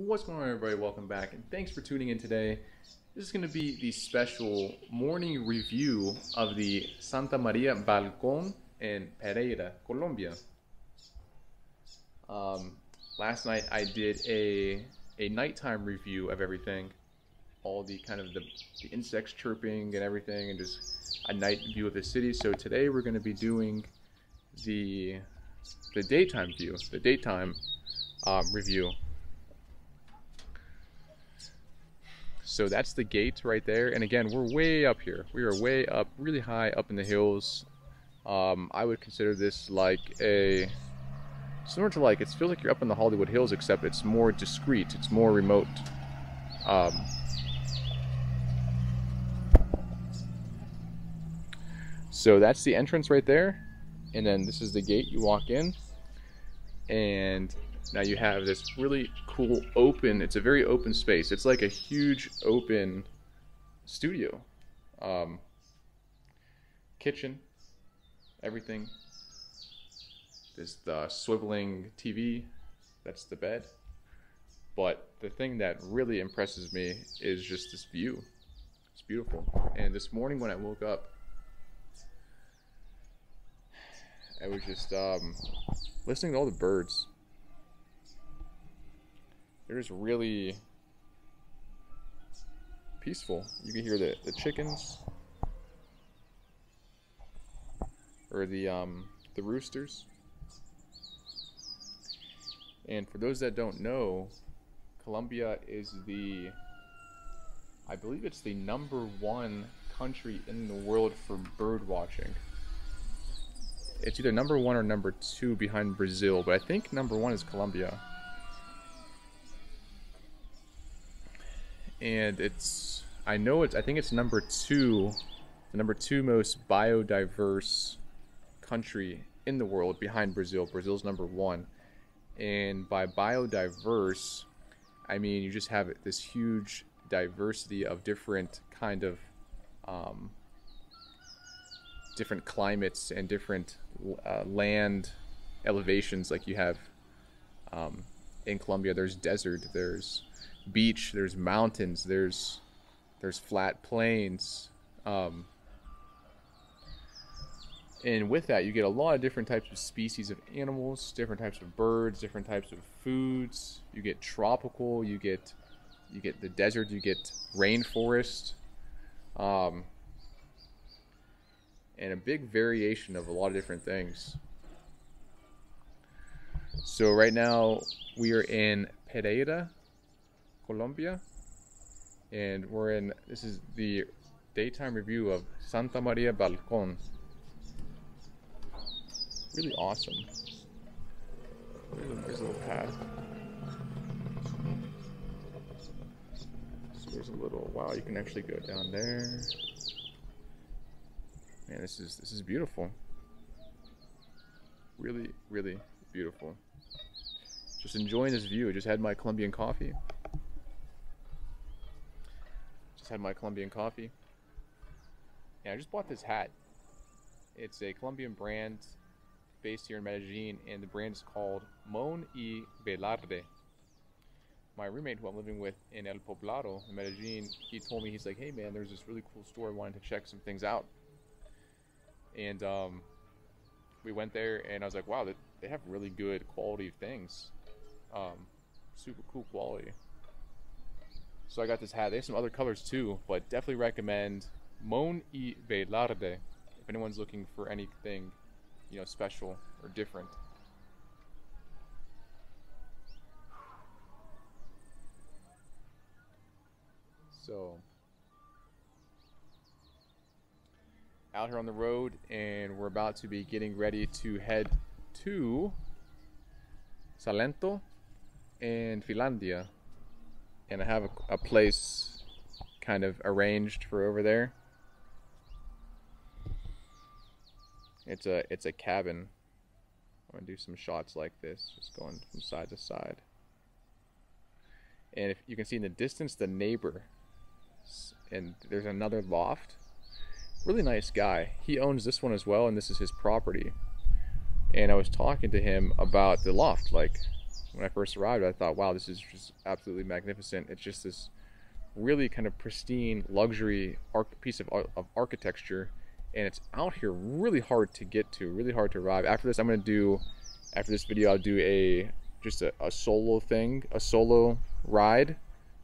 What's going on, everybody? Welcome back, and thanks for tuning in today. This is going to be the special morning review of the Santa Maria Balcón in Pereira, Colombia. Last night I did a nighttime review of everything, all the kind of the insects chirping and everything, and just a night view of the city. So today we're going to be doing the daytime view, the daytime review. So that's the gate right there, and again, we're way up here. We are way up, really high up in the hills. I would consider this like similar to it feels like you're up in the Hollywood Hills, except it's more discreet, it's more remote. So that's the entrance right there, and then this is the gate. You walk in, and now you have this really cool open, it's a very open space. It's like a huge open studio. Kitchen, everything. There's the swiveling TV, that's the bed. But the thing that really impresses me is just this view. It's beautiful. And this morning when I woke up, I was just listening to all the birds. They're just really peaceful. You can hear the chickens, or the roosters. And for those that don't know, Colombia is I believe it's the #1 country in the world for bird watching. It's either #1 or #2 behind Brazil, but I think #1 is Colombia. And I think it's #2, the #2 most biodiverse country in the world behind Brazil. Brazil's #1. And by biodiverse, I mean you just have this huge diversity of different kind of different climates and different land elevations. Like you have in Colombia, there's desert, there's beach, there's mountains, there's flat plains, and with that you get a lot of different types of species of animals, different types of birds, different types of foods. You get tropical, you get the desert, you get rainforest, and a big variation of a lot of different things. So right now we are in Pereira, Colombia, and this is the daytime review of Santa Maria Balcón. Really awesome. There's a little path. So there's a little, wow, you can actually go down there. Man, this is beautiful. Really, really beautiful. Just enjoying this view. I just had my Colombian coffee. And I just bought this hat. It's a Colombian brand based here in Medellin, and the brand is called Mon y Velarde. My roommate, who I'm living with in El Poblado in Medellin, he told me, he's like, hey man, there's this really cool store, I wanted to check some things out. And we went there, and I was like, wow, they have really good quality things. Super cool quality. So I got this hat. They have some other colors too, but definitely recommend Mon y Velarde if anyone's looking for anything, special or different. So out here on the road, and we're about to be getting ready to head to Salento and Finlandia. And I have a place kind of arranged for over there. It's a cabin. I'm gonna do some shots like this, just going from side to side. And if you can see in the distance, the neighbor, and there's another loft. Really nice guy. He owns this one as well, and this is his property. And I was talking to him about the loft, like, when I first arrived, I thought, wow, this is just absolutely magnificent. It's just this really kind of pristine luxury piece of architecture, and it's out here really hard to get to, really hard to arrive. After this, after this video, I'll do just a solo ride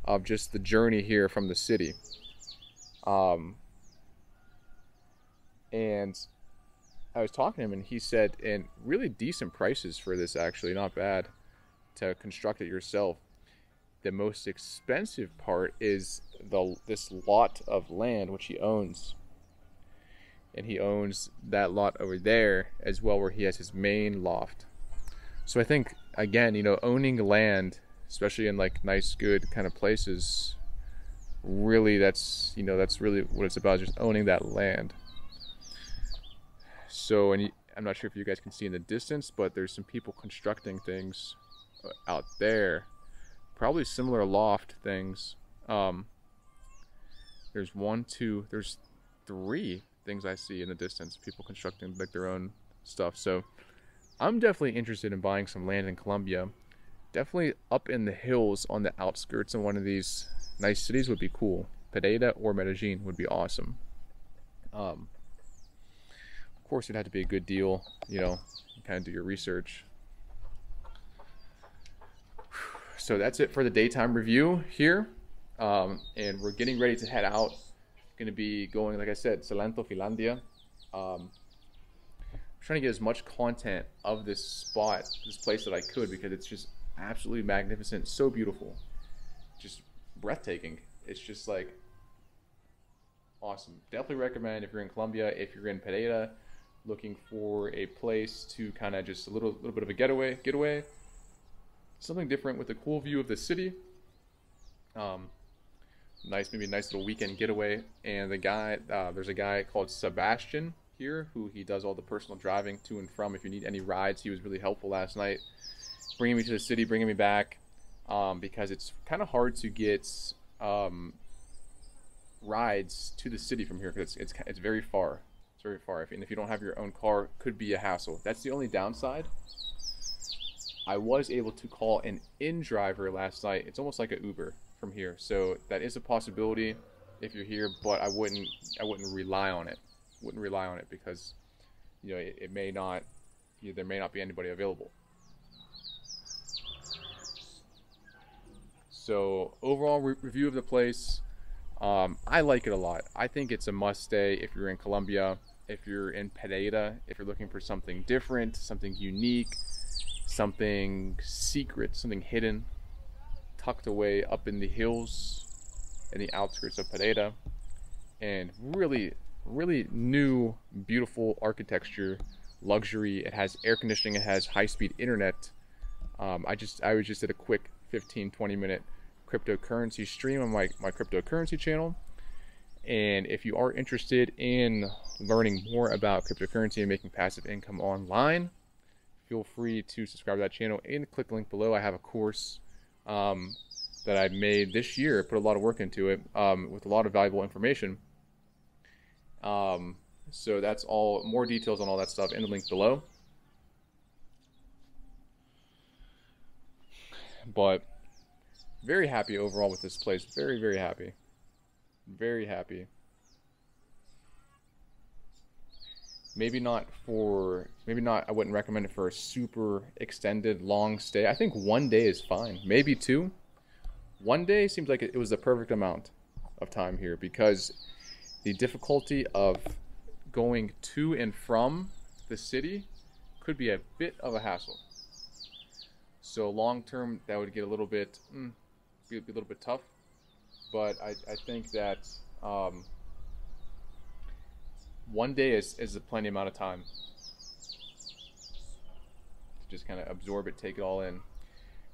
of just the journey here from the city. And I was talking to him, and he said, and really decent prices for this, actually, not bad to construct it yourself. The most expensive part is this lot of land which he owns, and he owns that lot over there as well, where he has his main loft. So I think, again, you know, owning land, especially in like nice, good kind of places, really, that's really what it's about, just owning that land. So, and I'm not sure if you guys can see in the distance, but there's some people constructing things out there. Probably similar loft things. There's there's 3 things I see in the distance. People constructing like their own stuff. So I'm definitely interested in buying some land in Colombia. Definitely up in the hills on the outskirts of one of these nice cities would be cool. Pereira or Medellin would be awesome. Of course, it'd have to be a good deal, you know, kind of do your research. So that's it for the daytime review here. And we're getting ready to head out. Going to be going, like I said, Salento, Finlandia. I'm trying to get as much content of this spot, this place that I could, because it's just absolutely magnificent, so beautiful, just breathtaking. It's just like awesome. Definitely recommend if you're in Colombia, if you're in Pereira, looking for a place to kind of just a little bit of a getaway, something different with a cool view of the city. Maybe a nice little weekend getaway. And the guy, there's a guy called Sebastian here who he does all the personal driving to and from. If you need any rides, he was really helpful last night, bringing me to the city, bringing me back, because it's kind of hard to get rides to the city from here, because it's very far. It's very far. And if you don't have your own car, it could be a hassle. That's the only downside. I was able to call an in-driver last night. It's almost like an Uber from here, so that is a possibility if you're here, but I wouldn't rely on it. Wouldn't rely on it because, you know, it may not, there may not be anybody available. So overall review of the place, I like it a lot. I think it's a must stay if you're in Colombia, if you're in Pereira, if you're looking for something different, something unique, something secret, something hidden, tucked away up in the hills in the outskirts of Pereira, and really new, beautiful architecture, luxury. It has air conditioning, it has high-speed internet. I just did a quick 15-20 minute cryptocurrency stream on my cryptocurrency channel, and if you are interested in learning more about cryptocurrency and making passive income online, feel free to subscribe to that channel and click the link below. I have a course that I made this year, put a lot of work into it, with a lot of valuable information. So that's all, more details on all that stuff in the link below. But very happy overall with this place. Very, very happy. Very happy. Maybe not, I wouldn't recommend it for a super extended, long stay. I think 1 day is fine. Maybe 2. 1 day seems like it was the perfect amount of time here, because the difficulty of going to and from the city could be a bit of a hassle. So long term, that would get a little bit, be a little bit tough. But I think that 1 day is a plenty amount of time to just kind of absorb it, take it all in.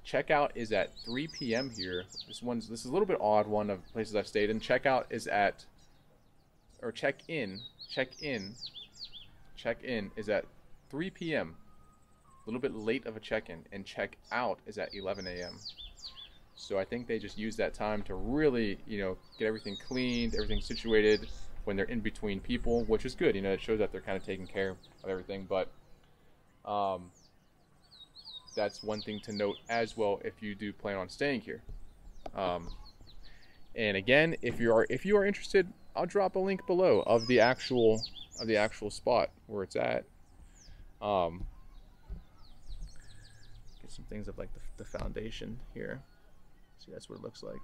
Checkout is at 3 p.m. here. This is a little bit odd, one of the places I've stayed in. Checkout is at, or check-in is at 3 p.m. A little bit late of a check-in, and check-out is at 11 a.m. So I think they just use that time to really, you know, get everything cleaned, everything situated when they're in between people, which is good. You know, it shows that they're kind of taking care of everything. But that's one thing to note as well if you do plan on staying here. And again, if you are interested, I'll drop a link below of the actual spot where it's at. Get some things of like the foundation here. See, that's what it looks like.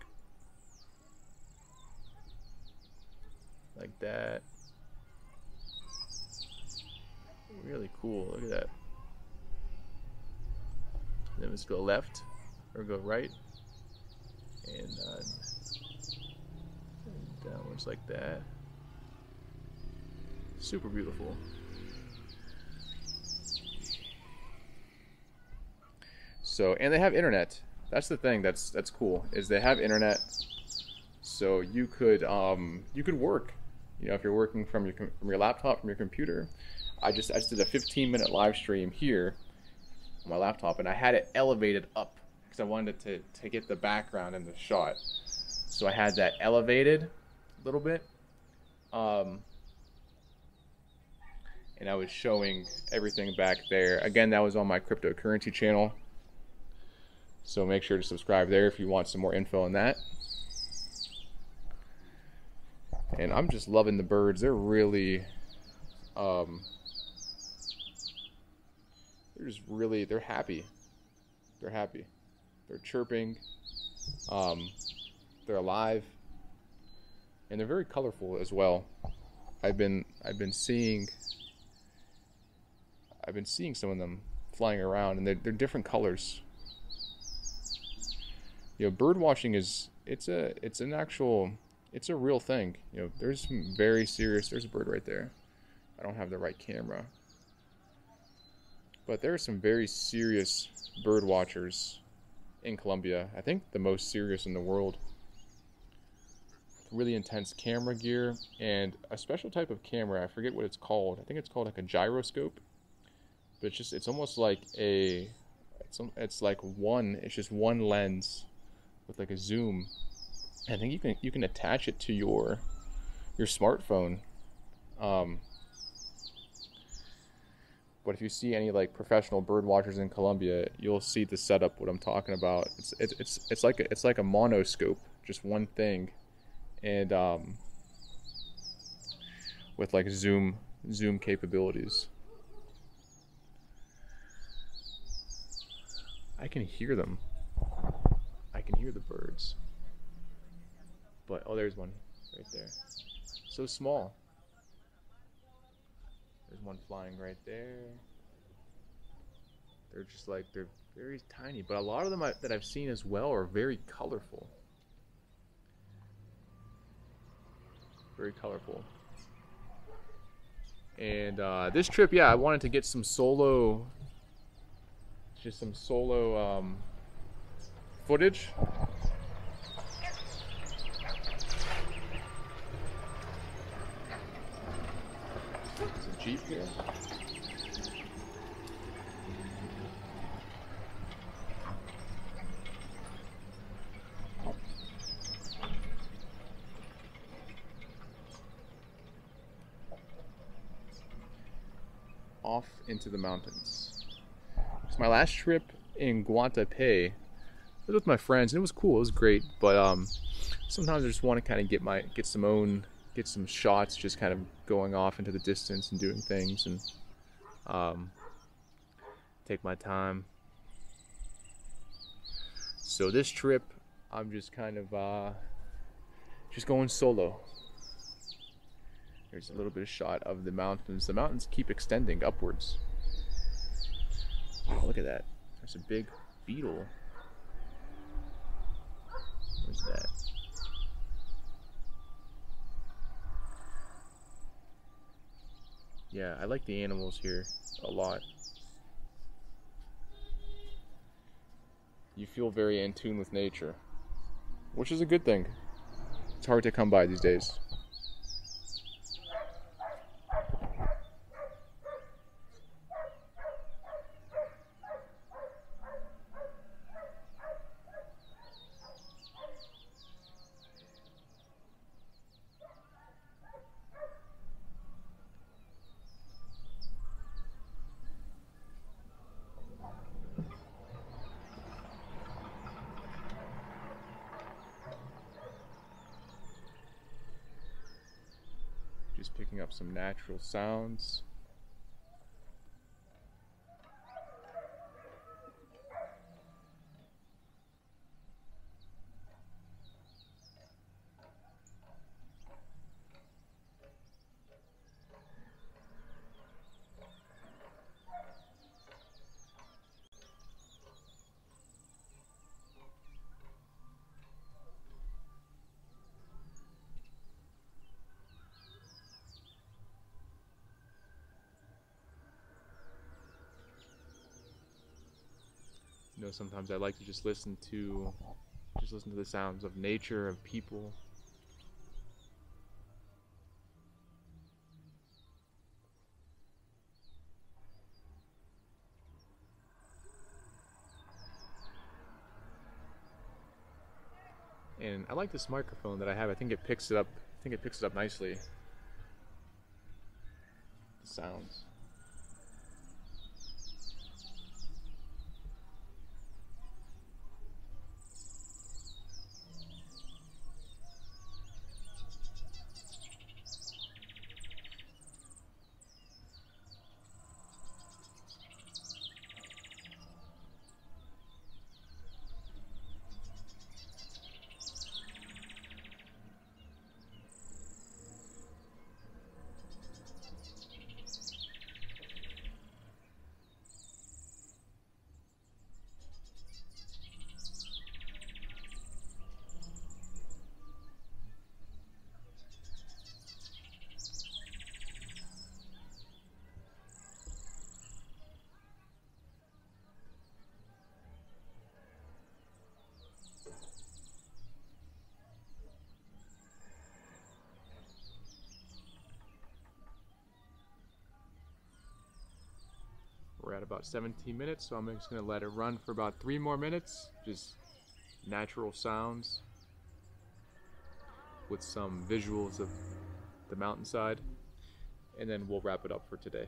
Like that. Really cool. Look at that. Then let's go left or go right, and downwards like that. Super beautiful. So, and they have internet. That's the thing that's cool, is they have internet. So you could work. You know, if you're working from your laptop, from your computer. I just did a 15-minute live stream here on my laptop, and I had it elevated up because I wanted to get the background in the shot. So I had that elevated a little bit, and I was showing everything back there. Again, that was on my cryptocurrency channel, so make sure to subscribe there if you want some more info on that. And I'm just loving the birds. They're really they're happy. They're happy. They're chirping. They're alive, and they're very colorful as well. I've been seeing some of them flying around, and they're different colors. You know, bird watching it's a real thing. You know, there's some very serious. There's a bird right there. I don't have the right camera. But there are some very serious bird watchers in Colombia. I think the most serious in the world. Really intense camera gear and a special type of camera. I forget what it's called. I think it's called like a gyroscope. But it's almost like it's just one lens with like a zoom. I think you can attach it to your smartphone. But if you see any like professional bird watchers in Colombia, you'll see the setup, what I'm talking about. It's like a monoscope, just one thing, and with like zoom capabilities. I can hear them. I can hear the birds. But oh, there's one right there. So small. There's one flying right there. They're very tiny, but a lot of them that I've seen as well are very colorful. Very colorful. And this trip, yeah, I wanted to get some solo footage. Jeep here. Off into the mountains. It's my last trip in Guantapé. I was with my friends and it was cool. It was great, but sometimes I just want to kind of get some shots, just kind of going off into the distance and doing things, and take my time. So this trip, I'm just kind of just going solo. There's a little bit of shot of the mountains. The mountains keep extending upwards. Oh, look at that. There's a big beetle. Where's that? Yeah, I like the animals here a lot. You feel very in tune with nature, which is a good thing. It's hard to come by these days. Just picking up some natural sounds. You know, sometimes I like to just listen to the sounds of nature, of people. And I like this microphone that I have. I think it picks it up. I think it picks it up nicely. The sounds. We're at about 17 minutes, so I'm just going to let it run for about 3 more minutes. Just natural sounds with some visuals of the mountainside, and then we'll wrap it up for today.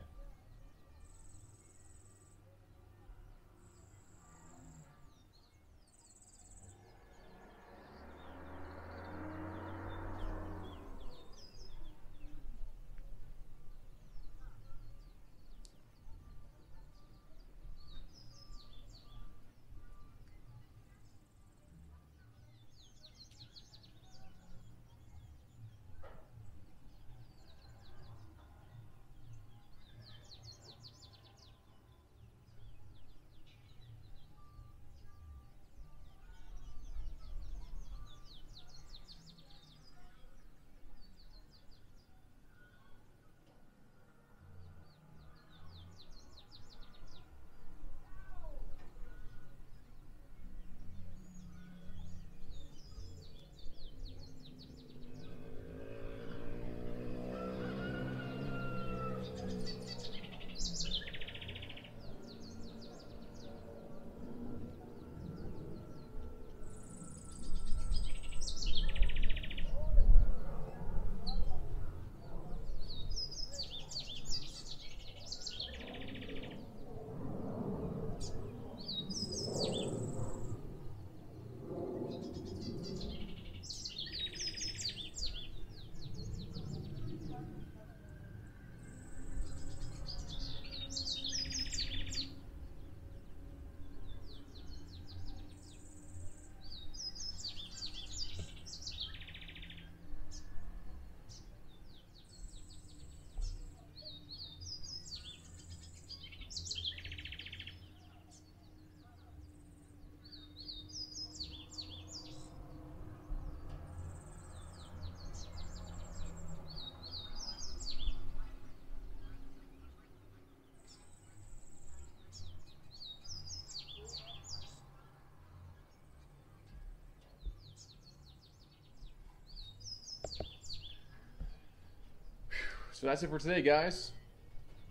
So that's it for today, guys.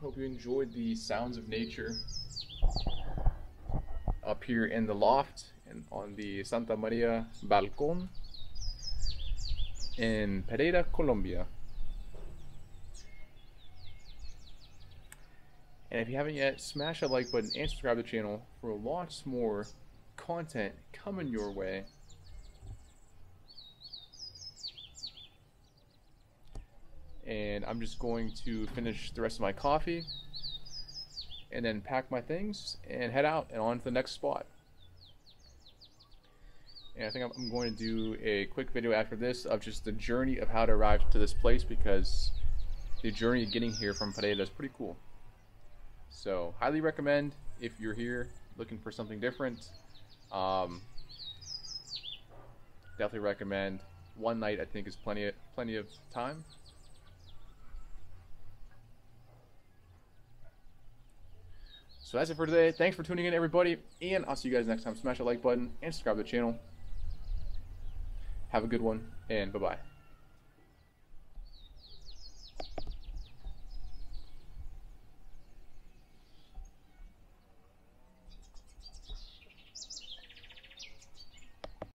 Hope you enjoyed the sounds of nature up here in the loft and on the Santa Maria Balcón in Pereira, Colombia. And if you haven't yet, smash that like button and subscribe to the channel for lots more content coming your way. and I'm just going to finish the rest of my coffee and then pack my things and head out and on to the next spot. And I think I'm going to do a quick video after this of just the journey of how to arrive to this place, because the journey getting here from Pereira is pretty cool. So highly recommend if you're here looking for something different. Definitely recommend. One night I think is plenty of time. So that's it for today. Thanks for tuning in, everybody, and I'll see you guys next time. Smash that like button and subscribe to the channel. Have a good one, and bye-bye.